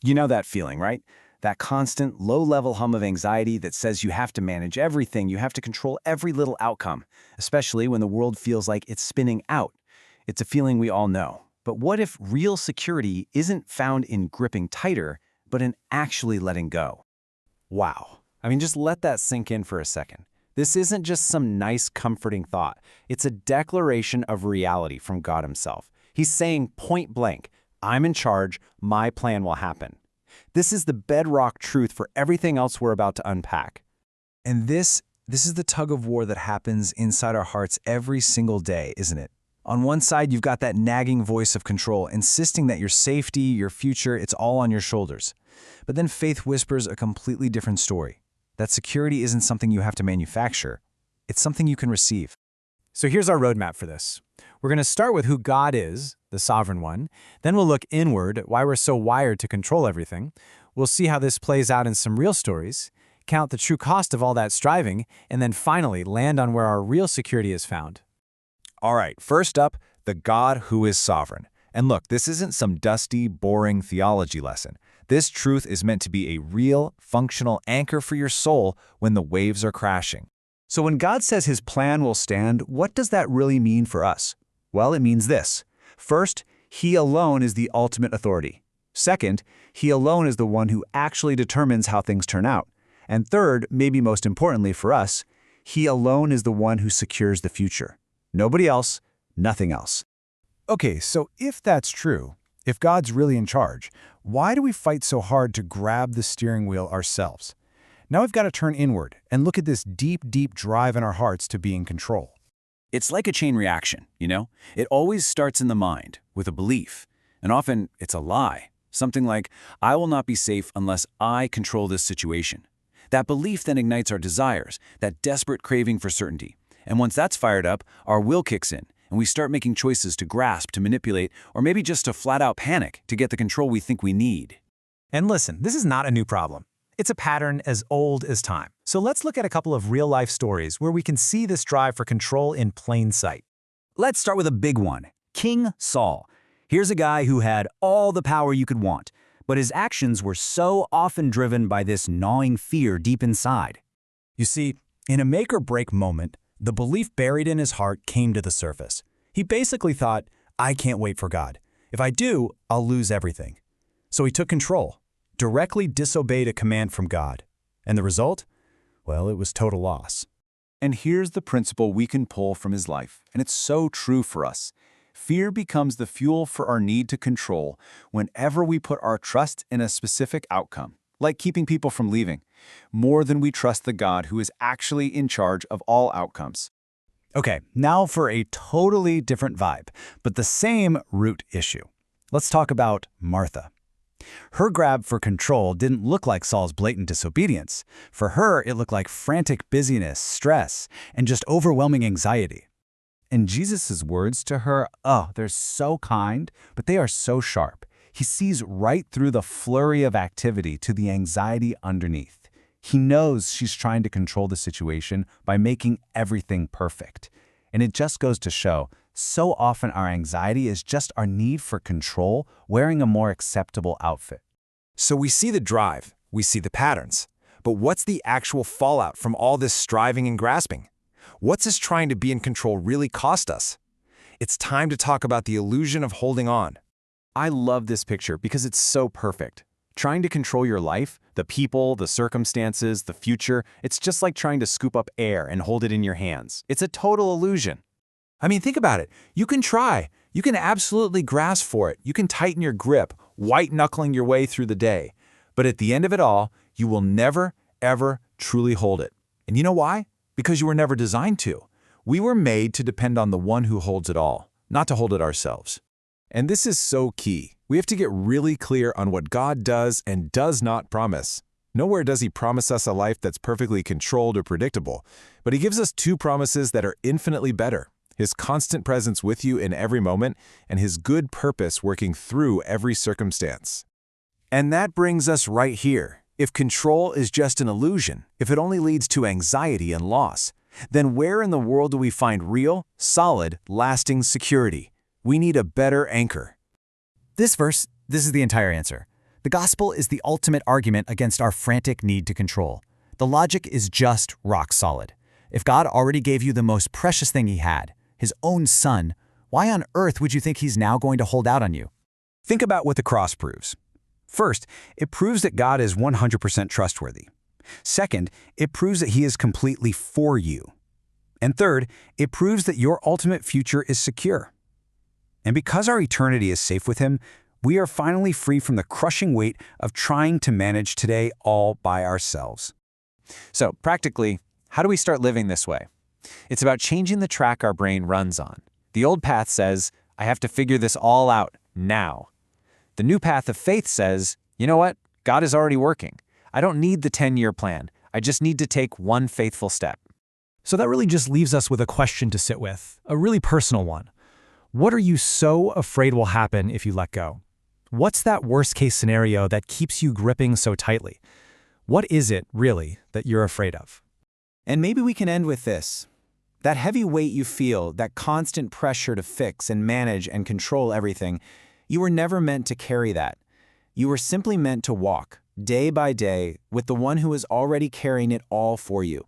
You know that feeling, right? That constant, low-level hum of anxiety that says you have to manage everything, you have to control every little outcome, especially when the world feels like it's spinning out. It's a feeling we all know. But what if real security isn't found in gripping tighter, but in actually letting go? Wow. I mean, just let that sink in for a second. This isn't just some nice, comforting thought. It's a declaration of reality from God himself. He's saying point blank, I'm in charge, my plan will happen. This is the bedrock truth for everything else we're about to unpack. And this is the tug of war that happens inside our hearts every single day, isn't it? On one side, you've got that nagging voice of control, insisting that your safety, your future, it's all on your shoulders. But then faith whispers a completely different story. That security isn't something you have to manufacture. It's something you can receive. So here's our roadmap for this. We're going to start with who God is, the sovereign one. Then we'll look inward at why we're so wired to control everything. We'll see how this plays out in some real stories, count the true cost of all that striving, and then finally land on where our real security is found. All right, first up, the God who is sovereign. And look, this isn't some dusty, boring theology lesson. This truth is meant to be a real, functional anchor for your soul when the waves are crashing. So when God says his plan will stand, what does that really mean for us? Well, it means this. First, he alone is the ultimate authority. Second, he alone is the one who actually determines how things turn out. And third, maybe most importantly for us, he alone is the one who secures the future. Nobody else, nothing else. Okay, so if that's true, if God's really in charge, why do we fight so hard to grab the steering wheel ourselves? Now we've got to turn inward and look at this deep, deep drive in our hearts to be in control. It's like a chain reaction, you know? It always starts in the mind, with a belief. And often, it's a lie. Something like, I will not be safe unless I control this situation. That belief then ignites our desires, that desperate craving for certainty. And once that's fired up, our will kicks in, and we start making choices to grasp, to manipulate, or maybe just to flat-out panic to get the control we think we need. And listen, this is not a new problem. It's a pattern as old as time. So let's look at a couple of real-life stories where we can see this drive for control in plain sight. Let's start with a big one, King Saul. Here's a guy who had all the power you could want, but his actions were so often driven by this gnawing fear deep inside. You see, in a make-or-break moment, the belief buried in his heart came to the surface. He basically thought, I can't wait for God. If I do, I'll lose everything. So he took control, directly disobeyed a command from God. And the result? Well, it was total loss. And here's the principle we can pull from his life, and it's so true for us. Fear becomes the fuel for our need to control whenever we put our trust in a specific outcome, like keeping people from leaving, more than we trust the God who is actually in charge of all outcomes. Okay, now for a totally different vibe, but the same root issue. Let's talk about Martha. Her grab for control didn't look like Saul's blatant disobedience. For her, it looked like frantic busyness, stress, and just overwhelming anxiety. And Jesus' words to her, they're so kind, but they are so sharp. He sees right through the flurry of activity to the anxiety underneath. He knows she's trying to control the situation by making everything perfect. And it just goes to show, so often our anxiety is just our need for control, wearing a more acceptable outfit. So we see the drive, we see the patterns. But what's the actual fallout from all this striving and grasping? What's this trying to be in control really cost us? It's time to talk about the illusion of holding on. I love this picture because it's so perfect. Trying to control your life, the people, the circumstances, the future, it's just like trying to scoop up air and hold it in your hands. It's a total illusion. I mean, think about it. You can try. You can absolutely grasp for it. You can tighten your grip, white-knuckling your way through the day. But at the end of it all, you will never, ever truly hold it. And you know why? Because you were never designed to. We were made to depend on the one who holds it all, not to hold it ourselves. And this is so key. We have to get really clear on what God does and does not promise. Nowhere does he promise us a life that's perfectly controlled or predictable, but he gives us two promises that are infinitely better: his constant presence with you in every moment, and his good purpose working through every circumstance. And that brings us right here. If control is just an illusion, if it only leads to anxiety and loss, then where in the world do we find real, solid, lasting security? We need a better anchor. This verse, this is the entire answer. The gospel is the ultimate argument against our frantic need to control. The logic is just rock solid. If God already gave you the most precious thing he had, his own son, why on earth would you think he's now going to hold out on you? Think about what the cross proves. First, it proves that God is 100% trustworthy. Second, it proves that he is completely for you. And third, it proves that your ultimate future is secure. And because our eternity is safe with him, we are finally free from the crushing weight of trying to manage today all by ourselves. So, practically, how do we start living this way? It's about changing the track our brain runs on. The old path says, I have to figure this all out now. The new path of faith says, you know what? God is already working. I don't need the 10-year plan. I just need to take one faithful step. So that really just leaves us with a question to sit with, a really personal one. What are you so afraid will happen if you let go? What's that worst-case scenario that keeps you gripping so tightly? What is it, really, that you're afraid of? And maybe we can end with this. That heavy weight you feel, that constant pressure to fix and manage and control everything, you were never meant to carry that. You were simply meant to walk, day by day, with the one who is already carrying it all for you.